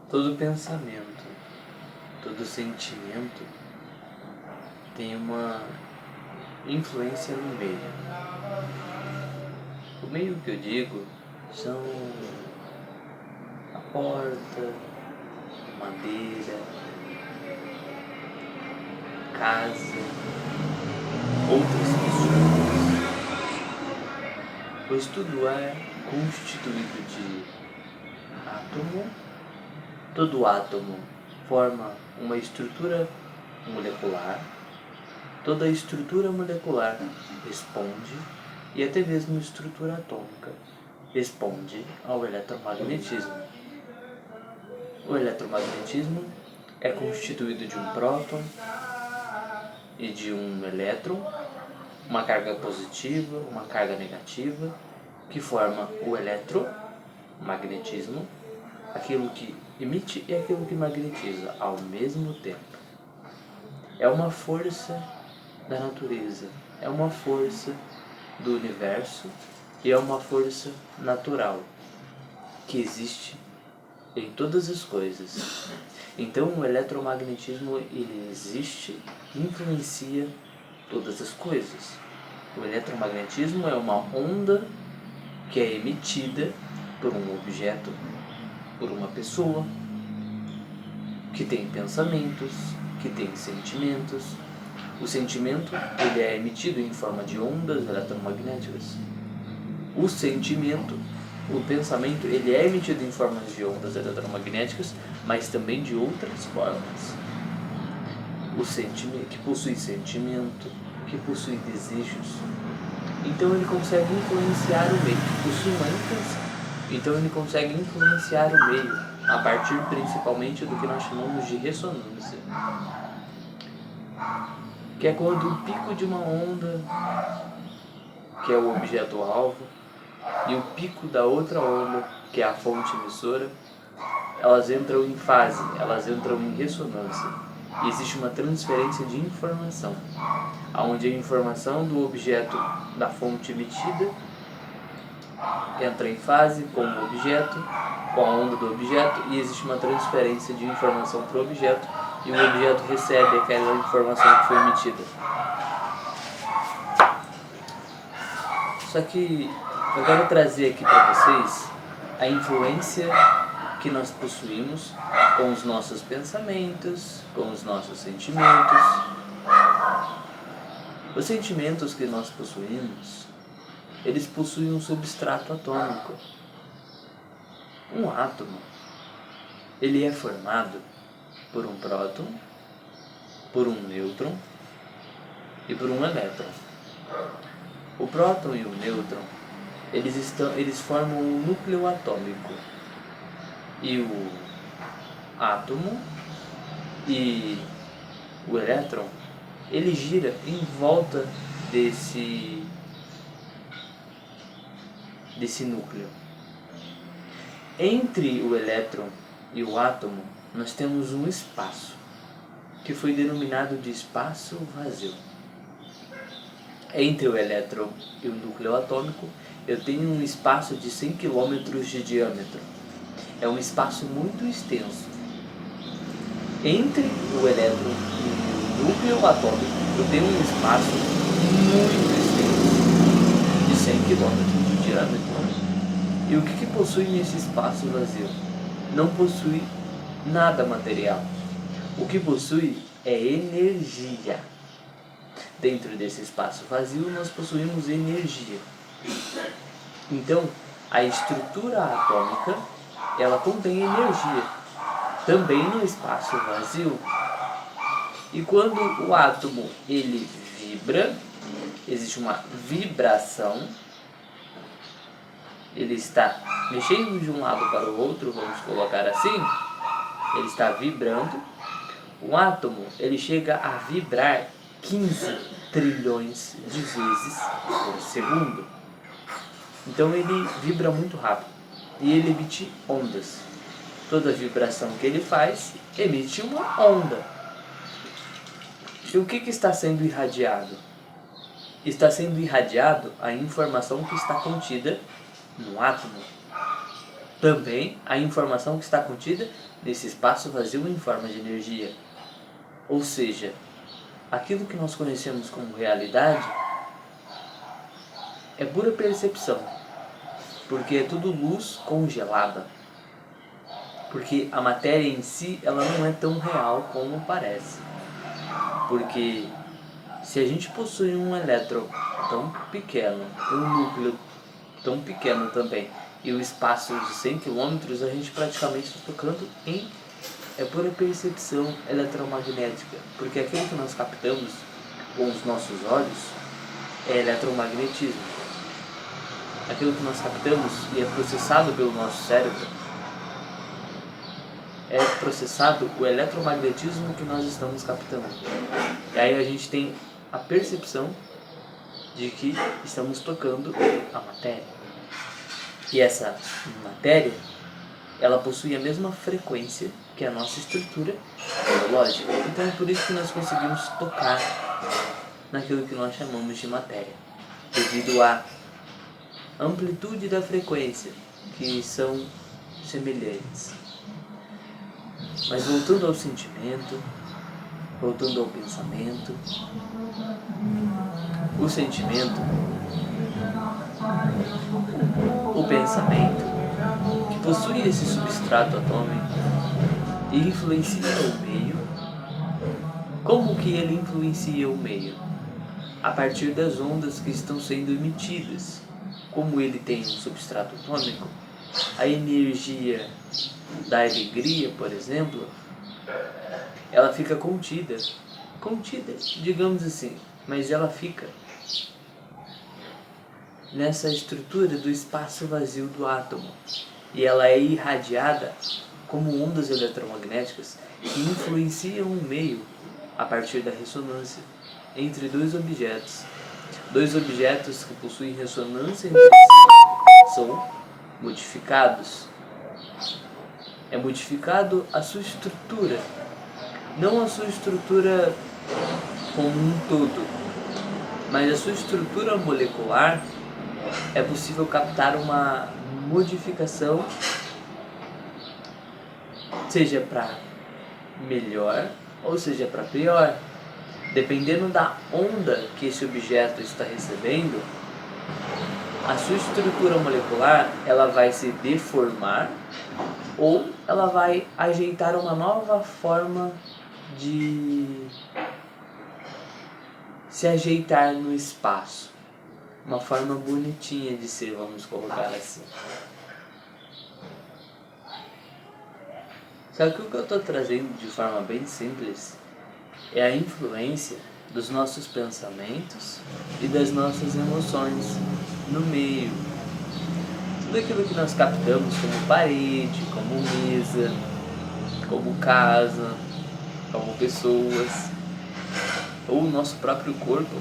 Todo pensamento, todo sentimento tem uma influência no meio. O meio que eu digo são a porta, madeira, casa, outras pessoas, pois tudo é constituído de átomo. Todo átomo forma uma estrutura molecular, toda estrutura molecular responde, e até mesmo estrutura atômica responde ao eletromagnetismo. O eletromagnetismo é constituído de um próton e de um elétron, uma carga positiva, uma carga negativa, que forma o eletromagnetismo, aquilo que emite e aquilo que magnetiza ao mesmo tempo. É uma força da natureza, é uma força do universo e é uma força natural que existe em todas as coisas. Então o eletromagnetismo ele existe, influencia todas as coisas. O eletromagnetismo é uma onda que é emitida por um objeto, por uma pessoa, que tem pensamentos, que tem sentimentos. O sentimento ele é emitido em forma de ondas eletromagnéticas. O sentimento, o pensamento, ele é emitido em forma de ondas eletromagnéticas, mas também de outras formas. O sentimento, que possui sentimento, que possui desejos. Então ele consegue influenciar o meio, possui uma intenção. Então ele consegue influenciar o meio, a partir principalmente do que nós chamamos de ressonância. Que é quando o pico de uma onda, que é o objeto-alvo, e o pico da outra onda, que é a fonte emissora, elas entram em fase, elas entram em ressonância. E existe uma transferência de informação, onde a informação do objeto da fonte emitida entra em fase com o objeto, com a onda do objeto, e existe uma transferência de informação para o objeto, e o objeto recebe aquela informação que foi emitida. Só que eu quero trazer aqui para vocês a influência que nós possuímos com os nossos pensamentos, com os nossos sentimentos. Os sentimentos que nós possuímos, eles possuem um substrato atômico. Um átomo, ele é formado por um próton, por um nêutron e por um elétron. O próton e o nêutron, eles formam um núcleo atômico. E o átomo e o elétron, ele gira em volta desse núcleo. Entre o elétron e o átomo, nós temos um espaço, que foi denominado de espaço vazio. Entre o elétron e o núcleo atômico, eu tenho um espaço de 100 km de diâmetro. É um espaço muito extenso. Entre o elétron e o núcleo atômico, eu tenho um espaço muito extenso, de 100 km de diâmetro. E o que possui nesse espaço vazio? Não possui nada material. O que possui é energia. Dentro desse espaço vazio, nós possuímos energia. Então, a estrutura atômica, ela contém energia, também no espaço vazio. E quando o átomo ele vibra, existe uma vibração, ele está mexendo de um lado para o outro, vamos colocar assim, ele está vibrando. O átomo ele chega a vibrar 15 trilhões de vezes por segundo. Então ele vibra muito rápido e ele emite ondas. Toda vibração que ele faz emite uma onda. E o que está sendo irradiado? Está sendo irradiado a informação que está contida no átomo. também a informação que está contida nesse espaço vazio em forma de energia. Ou seja, aquilo que nós conhecemos como realidade é pura percepção, porque é tudo luz congelada. Porque a matéria em si, ela não é tão real como parece. Porque se a gente possui um elétron tão pequeno, um núcleo tão pequeno também, e o espaço de 100 km, a gente praticamente está tocando em pura percepção eletromagnética. Porque aquilo que nós captamos com os nossos olhos é eletromagnetismo. Aquilo que nós captamos e é processado pelo nosso cérebro é processado o eletromagnetismo que nós estamos captando. E aí a gente tem a percepção de que estamos tocando a matéria. E essa matéria, ela possui a mesma frequência que a nossa estrutura biológica. Então é por isso que nós conseguimos tocar naquilo que nós chamamos de matéria, devido à amplitude da frequência, que são semelhantes. Mas voltando ao sentimento, voltando ao pensamento, o sentimento, o pensamento, que possui esse substrato atômico e influencia o meio. Como que ele influencia o meio? A partir das ondas que estão sendo emitidas. Como ele tem um substrato atômico, a energia da alegria, por exemplo, ela fica contida, digamos assim, mas ela fica nessa estrutura do espaço vazio do átomo, e ela é irradiada como ondas eletromagnéticas que influenciam o meio a partir da ressonância entre dois objetos. Dois objetos que possuem ressonância entre si são modificados. É modificado a sua estrutura, não a sua estrutura como um todo, mas a sua estrutura molecular. É possível captar uma modificação, seja para melhor ou seja para pior, dependendo da onda que esse objeto está recebendo. A sua estrutura molecular, ela vai se deformar ou ela vai ajeitar uma nova forma de se ajeitar no espaço. Uma forma bonitinha de ser, vamos colocar assim. Só que o que eu estou trazendo de forma bem simples é a influência dos nossos pensamentos e das nossas emoções no meio. Tudo aquilo que nós captamos como parede, como mesa, como casa, como pessoas, ou o nosso próprio corpo,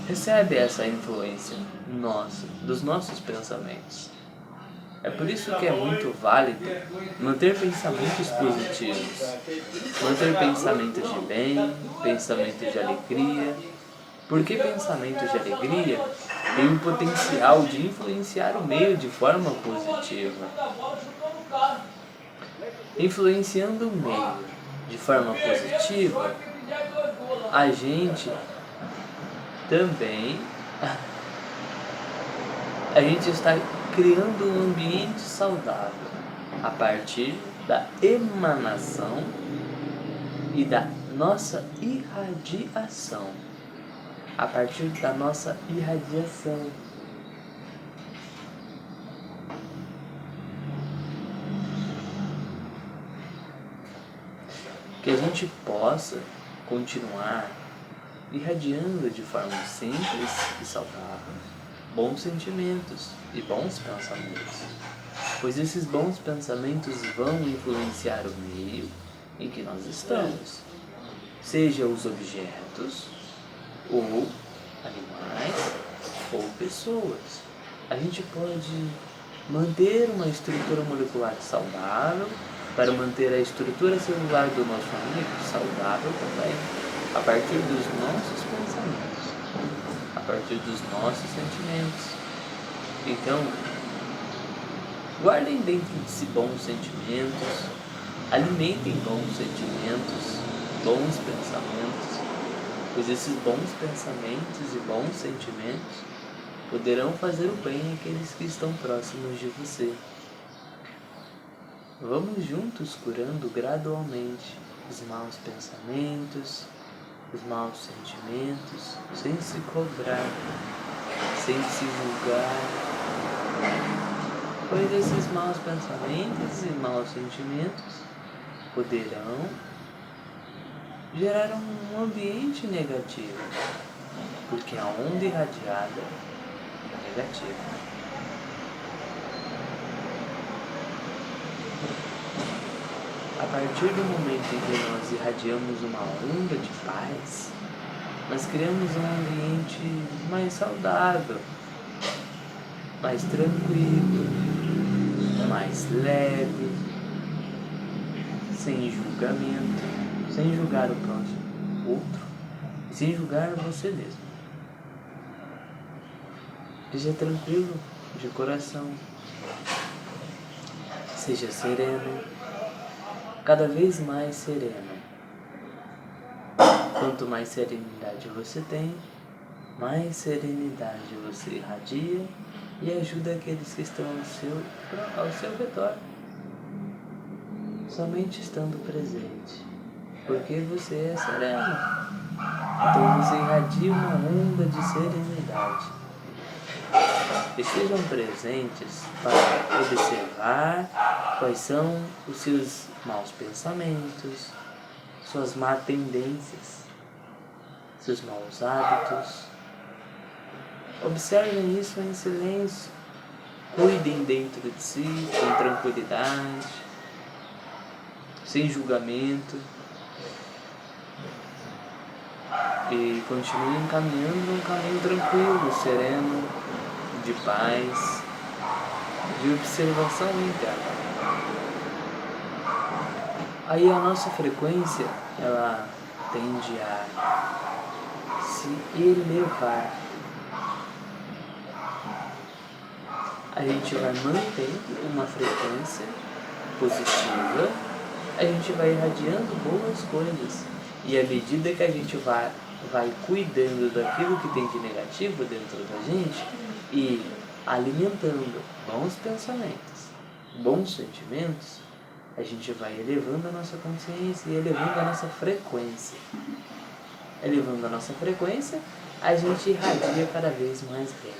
recebe essa influência nossa, dos nossos pensamentos. É por isso que é muito válido manter pensamentos positivos, manter pensamentos de bem, pensamentos de alegria, porque pensamentos de alegria têm o potencial de influenciar o meio de forma positiva. Influenciando o meio de forma positiva, a gente também está criando um ambiente saudável a partir da emanação e da nossa irradiação. A partir da nossa irradiação. Que a gente possa continuar irradiando de forma simples e saudável bons sentimentos e bons pensamentos, pois esses bons pensamentos vão influenciar o meio em que nós estamos, seja os objetos, ou animais, ou pessoas. A gente pode manter uma estrutura molecular saudável para manter a estrutura celular do nosso amigo saudável também, a partir dos nossos pensamentos, a partir dos nossos sentimentos. Então, Guardem dentro de si bons sentimentos, alimentem bons sentimentos, bons pensamentos, pois esses bons pensamentos e bons sentimentos poderão fazer o bem àqueles que estão próximos de você. Vamos juntos curando gradualmente os maus pensamentos, os maus sentimentos, sem se cobrar, sem se julgar, pois esses maus pensamentos e maus sentimentos poderão gerar um ambiente negativo, porque a onda irradiada é negativa. A partir do momento em que nós irradiamos uma onda de paz, nós criamos um ambiente mais saudável, mais tranquilo, mais leve, sem julgamento, sem julgar o próximo, o outro, e sem julgar você mesmo. Seja tranquilo de coração, seja sereno, cada vez mais sereno. Quanto mais serenidade você tem, mais serenidade você irradia e ajuda aqueles que estão ao seu redor, somente estando presente, porque você é sereno. Então você irradia uma onda de serenidade. Estejam presentes para observar quais são os seus maus pensamentos, suas má tendências, seus maus hábitos. Observem isso em silêncio, cuidem dentro de si com tranquilidade, sem julgamento, e continuem caminhando num caminho tranquilo, sereno, de paz, de observação interna. Aí a nossa frequência, ela tende a se elevar. A gente vai mantendo uma frequência positiva, a gente vai irradiando boas coisas. E à medida que a gente vai cuidando daquilo que tem de negativo dentro da gente e alimentando bons pensamentos, bons sentimentos, a gente vai elevando a nossa consciência e elevando a nossa frequência. Elevando a nossa frequência, a gente irradia cada vez mais bem.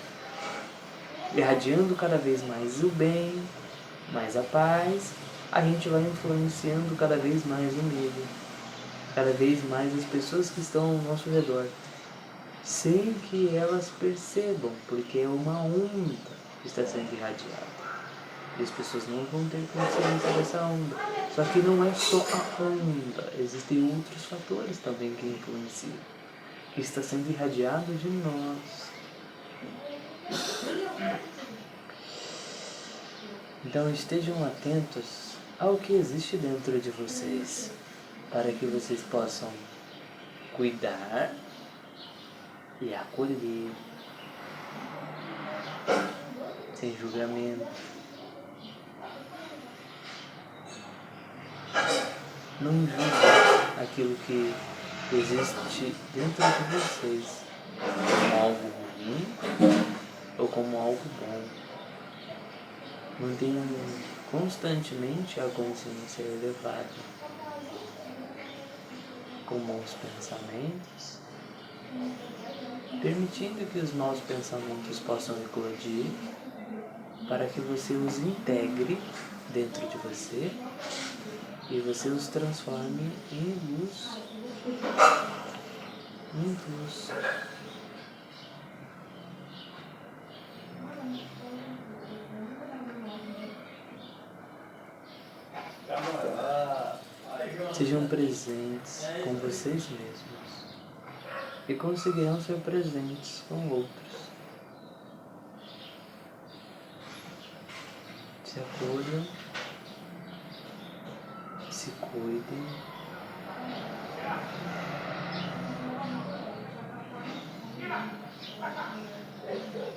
Irradiando cada vez mais o bem, mais a paz, a gente vai influenciando cada vez mais o medo, cada vez mais as pessoas que estão ao nosso redor, sem que elas percebam, porque é uma onda que está sendo irradiada. E as pessoas não vão ter consciência dessa onda. Só que não é só a onda, existem outros fatores também que influenciam, que está sendo irradiado de nós. Então estejam atentos ao que existe dentro de vocês, para que vocês possam cuidar e acolher, sem julgamento. Não julguem aquilo que existe dentro de vocês como algo ruim ou como algo bom. Mantenham constantemente a consciência elevada, com bons pensamentos, permitindo que os maus pensamentos possam eclodir, para que você os integre dentro de você e você os transforme em luz. Em luz. Sejam presentes com vocês mesmos e conseguirão ser presentes com outros. Se acolham, se cuidem